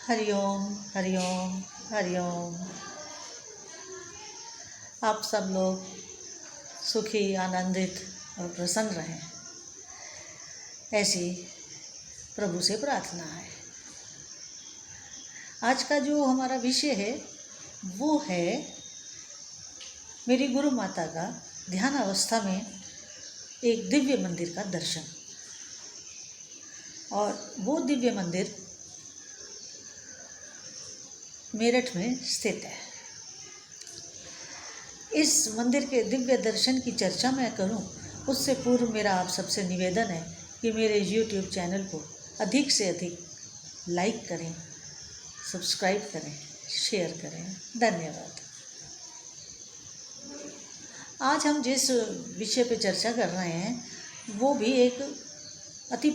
हरिओम हरिओम हरिओम। आप सब लोग सुखी, आनंदित और प्रसन्न रहें, ऐसी प्रभु से प्रार्थना है। आज का जो हमारा विषय है वो है मेरी गुरु माता का ध्यान अवस्था में एक दिव्य मंदिर का दर्शन। और वो दिव्य मंदिर मेरठ में स्थित है। इस मंदिर के दिव्य दर्शन की चर्चा मैं करूं, उससे पूर्व मेरा आप सबसे निवेदन है कि मेरे YouTube चैनल को अधिक से अधिक लाइक करें, सब्सक्राइब करें, शेयर करें। धन्यवाद। आज हम जिस विषय पर चर्चा कर रहे हैं वो भी एक अति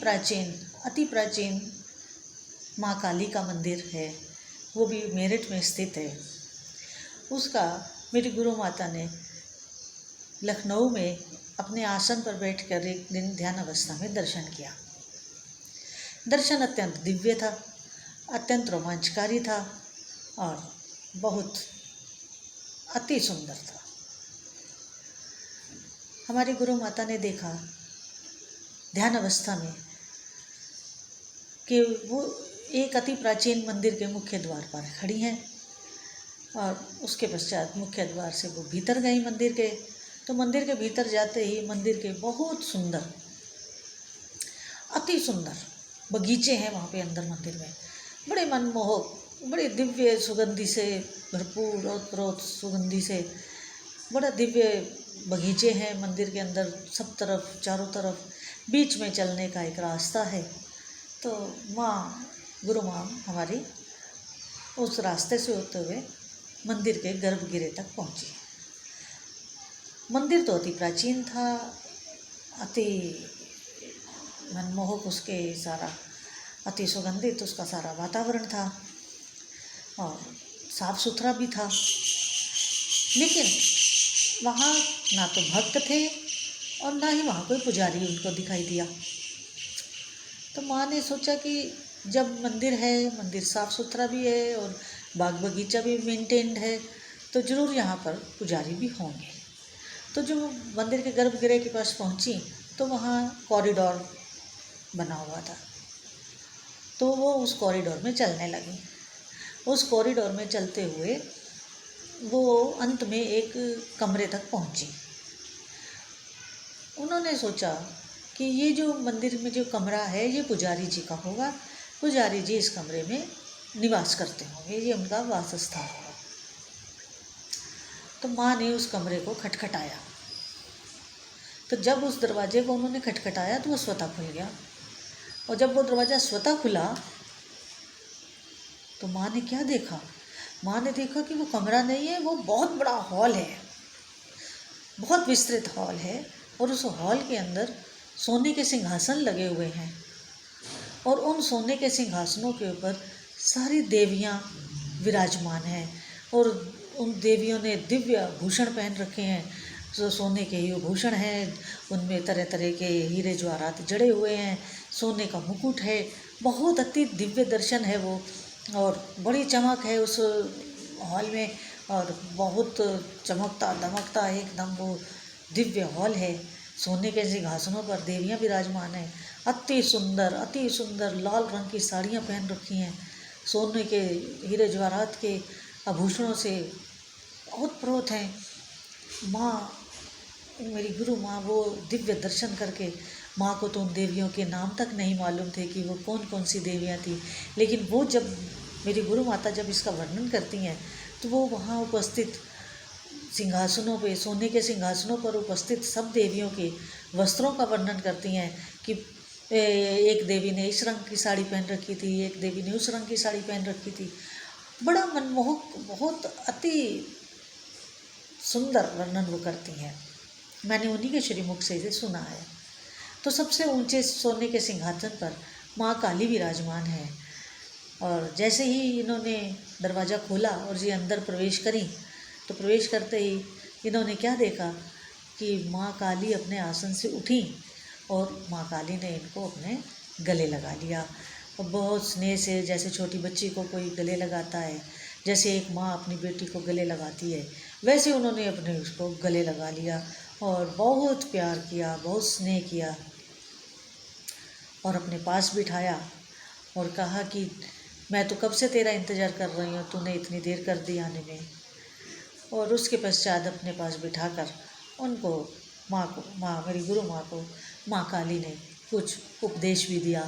प्राचीन माँ काली का मंदिर है। वो भी मेरठ में स्थित है। उसका मेरी गुरु माता ने लखनऊ में अपने आसन पर बैठकर एक दिन ध्यान अवस्था में दर्शन किया। दर्शन अत्यंत दिव्य था, अत्यंत रोमांचकारी था और बहुत अति सुंदर था। हमारी गुरु माता ने देखा ध्यान अवस्था में कि वो एक अति प्राचीन मंदिर के मुख्य द्वार पर खड़ी हैं और उसके पश्चात मुख्य द्वार से वो भीतर गई मंदिर के। तो मंदिर के भीतर जाते ही मंदिर के बहुत सुंदर, अति सुंदर बगीचे हैं वहाँ पे अंदर मंदिर में, बड़े मनमोहक, बड़े दिव्य सुगंधि से भरपूर और प्रोत सुगंधि से बड़ा दिव्य बगीचे हैं मंदिर के अंदर। सब तरफ, चारों तरफ बीच में चलने का एक रास्ता है। तो गुरु माँ हमारी उस रास्ते से होते हुए मंदिर के गर्भगृह तक पहुँची। मंदिर तो अति प्राचीन था, अति मनमोहक, उसके सारा अति सुगंधित उसका सारा वातावरण था और साफ सुथरा भी था। लेकिन वहाँ ना तो भक्त थे और ना ही वहाँ कोई पुजारी उनको दिखाई दिया। तो माँ ने सोचा कि जब मंदिर है, मंदिर साफ़ सुथरा भी है और बाग बगीचा भी मेंटेन्ड है, तो ज़रूर यहाँ पर पुजारी भी होंगे। तो जो मंदिर के गर्भगृह के पास पहुँची तो वहाँ कॉरिडोर बना हुआ था। तो वो उस कॉरिडोर में चलने लगी। उस कॉरिडोर में चलते हुए वो अंत में एक कमरे तक पहुँची। उन्होंने सोचा कि ये जो मंदिर में जो कमरा है ये पुजारी जी का होगा, पुजारी जी इस कमरे में निवास करते होंगे, ये उनका वासस्थान होगा। तो माँ ने उस कमरे को खटखटाया। तो जब उस दरवाजे को उन्होंने खटखटाया तो वो स्वतः खुल गया। और जब वो दरवाज़ा स्वतः खुला तो माँ ने क्या देखा? माँ ने देखा कि वो कमरा नहीं है, वो बहुत बड़ा हॉल है, बहुत विस्तृत हॉल है। और उस हॉल के अंदर सोने के सिंहासन लगे हुए हैं और उन सोने के सिंहासनों के ऊपर सारी देवियाँ विराजमान हैं और उन देवियों ने दिव्य भूषण पहन रखे हैं। जो सोने के ही भूषण हैं, उनमें तरह तरह के हीरे जवाहरात जड़े हुए हैं, सोने का मुकुट है। बहुत अति दिव्य दर्शन है वो और बड़ी चमक है उस हॉल में और बहुत चमकता दमकता एकदम वो दिव्य हॉल है। सोने के सिंहासनों पर देवियाँ विराजमान हैं, अति सुंदर लाल रंग की साड़ियाँ पहन रखी हैं, सोने के हीरे जवाहरात के आभूषणों से बहुत प्रोत हैं। माँ, मेरी गुरु माँ, वो दिव्य दर्शन करके, माँ को तो उन देवियों के नाम तक नहीं मालूम थे कि वो कौन कौन सी देवियाँ थी। लेकिन वो जब मेरी गुरु माता जब इसका वर्णन करती हैं तो वो वहाँ उपस्थित सिंहासनों पे, सोने के सिंहासनों पर उपस्थित सब देवियों के वस्त्रों का वर्णन करती हैं कि एक देवी ने इस रंग की साड़ी पहन रखी थी, एक देवी ने उस रंग की साड़ी पहन रखी थी। बड़ा मनमोहक, बहुत अति सुंदर वर्णन वो करती हैं। मैंने उन्हीं के श्रीमुख से इसे सुना है। तो सबसे ऊंचे सोने के सिंहासन पर माँ काली विराजमान है। और जैसे ही इन्होंने दरवाज़ा खोला और ये अंदर प्रवेश करी तो प्रवेश करते ही इन्होंने क्या देखा कि माँ काली अपने आसन से उठी और माँ काली ने इनको अपने गले लगा लिया। और बहुत स्नेह से, जैसे छोटी बच्ची को कोई गले लगाता है, जैसे एक माँ अपनी बेटी को गले लगाती है, वैसे उन्होंने अपने उसको गले लगा लिया और बहुत प्यार किया, बहुत स्नेह किया और अपने पास बिठाया और कहा कि मैं तो कब से तेरा इंतज़ार कर रही हूँ, तूने इतनी देर कर दी आने में। और उसके पश्चात अपने पास बिठाकर उनको माँ मेरी गुरु माँ को माँ काली ने कुछ उपदेश भी दिया।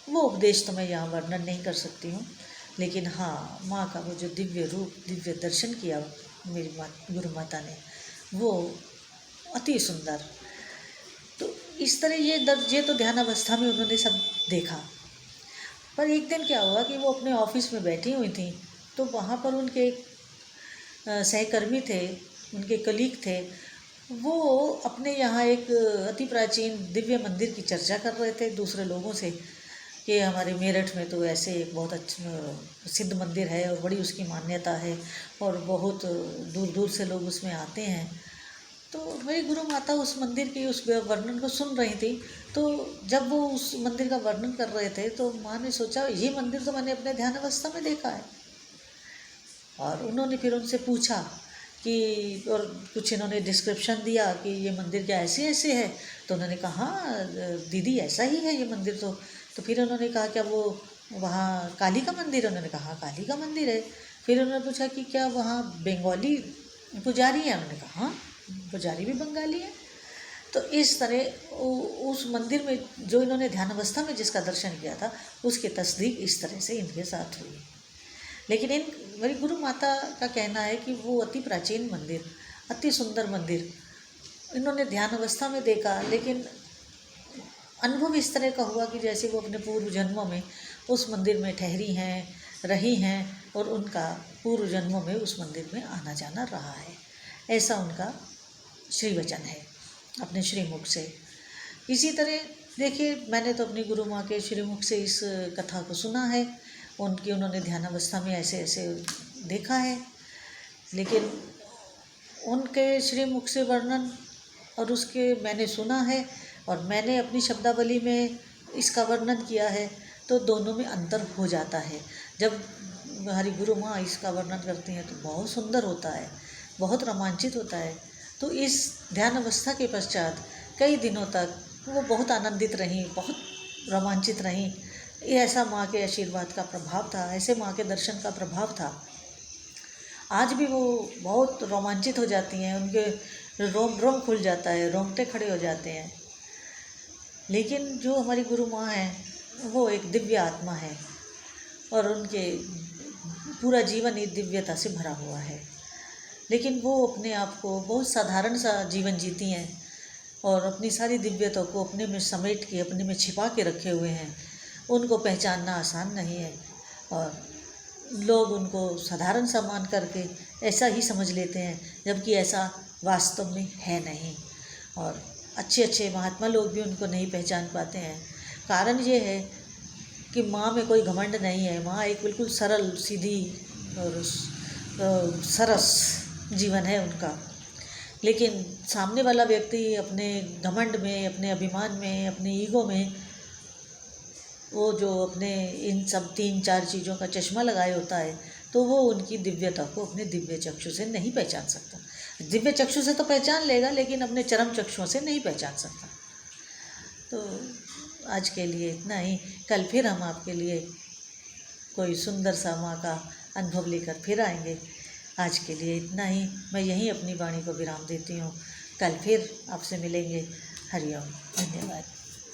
वो उपदेश तो मैं यहाँ वर्णन नहीं कर सकती हूँ, लेकिन हाँ, माँ का वो जो दिव्य रूप, दिव्य दर्शन किया मेरी गुरु माता ने, वो अति सुंदर। तो इस तरह ये तो ध्यान अवस्था में उन्होंने सब देखा। पर एक दिन क्या हुआ कि वो अपने ऑफिस में बैठी हुई थी, तो वहाँ पर उनके एक सहकर्मी थे, उनके कलीग थे, वो अपने यहाँ एक अति प्राचीन दिव्य मंदिर की चर्चा कर रहे थे दूसरे लोगों से कि हमारे मेरठ में तो ऐसे एक बहुत अच्छा सिद्ध मंदिर है और बड़ी उसकी मान्यता है और बहुत दूर दूर से लोग उसमें आते हैं। तो मेरी गुरु माता उस मंदिर की उस वर्णन को सुन रही थी। तो जब वो उस मंदिर का वर्णन कर रहे थे तो माँ ने सोचा, ये मंदिर तो मैंने अपने ध्यान अवस्था में देखा है। और उन्होंने फिर उनसे पूछा कि, और कुछ इन्होंने डिस्क्रिप्शन दिया कि ये मंदिर क्या ऐसे ऐसे है। तो उन्होंने कहा, हाँ दीदी ऐसा ही है ये मंदिर तो फिर उन्होंने कहा, क्या वो वहाँ काली का मंदिर है? उन्होंने कहा, हाँ काली का मंदिर है। फिर उन्होंने पूछा कि क्या वहाँ बंगाली पुजारी है? उन्होंने कहा, हाँ पुजारी भी बंगाली है। तो इस तरह उस मंदिर में जो इन्होंने ध्यान अवस्था में जिसका दर्शन किया था, उसकी तस्दीक इस तरह से इनके साथ हुई। लेकिन मेरी गुरु माता का कहना है कि वो अति प्राचीन मंदिर, अति सुंदर मंदिर इन्होंने ध्यान अवस्था में देखा, लेकिन अनुभव इस तरह का हुआ कि जैसे वो अपने पूर्व जन्मों में उस मंदिर में ठहरी हैं, रही हैं और उनका पूर्व जन्मों में उस मंदिर में आना जाना रहा है। ऐसा उनका श्रीवचन है अपने श्रीमुख से। इसी तरह देखिए, मैंने तो अपनी गुरु माँ के श्रीमुख से इस कथा को सुना है, उन्होंने ध्यान अवस्था में ऐसे ऐसे देखा है, लेकिन उनके श्रीमुख से वर्णन और उसके मैंने सुना है और मैंने अपनी शब्दावली में इसका वर्णन किया है, तो दोनों में अंतर हो जाता है। जब हमारी गुरु माँ इसका वर्णन करती हैं तो बहुत सुंदर होता है, बहुत रोमांचित होता है। तो इस ध्यान अवस्था के पश्चात कई दिनों तक वो बहुत आनंदित रहीं, बहुत रोमांचित रहीं। ये ऐसा माँ के आशीर्वाद का प्रभाव था, ऐसे माँ के दर्शन का प्रभाव था। आज भी वो बहुत रोमांचित हो जाती हैं, उनके रोम खुल जाता है, रोंगटे खड़े हो जाते हैं। लेकिन जो हमारी गुरु माँ हैं वो एक दिव्य आत्मा है और उनके पूरा जीवन एक दिव्यता से भरा हुआ है, लेकिन वो अपने आप को बहुत साधारण सा जीवन जीती हैं और अपनी सारी दिव्यता को अपने में समेट के, अपने में छिपा के रखे हुए हैं। उनको पहचानना आसान नहीं है और लोग उनको साधारण सा मान करके ऐसा ही समझ लेते हैं, जबकि ऐसा वास्तव में है नहीं। और अच्छे अच्छे महात्मा लोग भी उनको नहीं पहचान पाते हैं। कारण ये है कि माँ में कोई घमंड नहीं है। माँ एक बिल्कुल सरल, सीधी और सरस जीवन है उनका, लेकिन सामने वाला व्यक्ति अपने घमंड में, अपने अभिमान में, अपने ईगो में, वो जो अपने इन सब 3-4 चीज़ों का चश्मा लगाए होता है, तो वो उनकी दिव्यता को अपने दिव्य चक्षु से नहीं पहचान सकता। दिव्य चक्षु से तो पहचान लेगा, लेकिन अपने चरम चक्षुओं से नहीं पहचान सकता। तो आज के लिए इतना ही। कल फिर हम आपके लिए कोई सुंदर सा माँ का अनुभव लेकर फिर आएंगे। आज के लिए इतना ही। मैं यहीं अपनी वाणी को विराम देती हूँ। कल फिर आपसे मिलेंगे। हरिओम। धन्यवाद।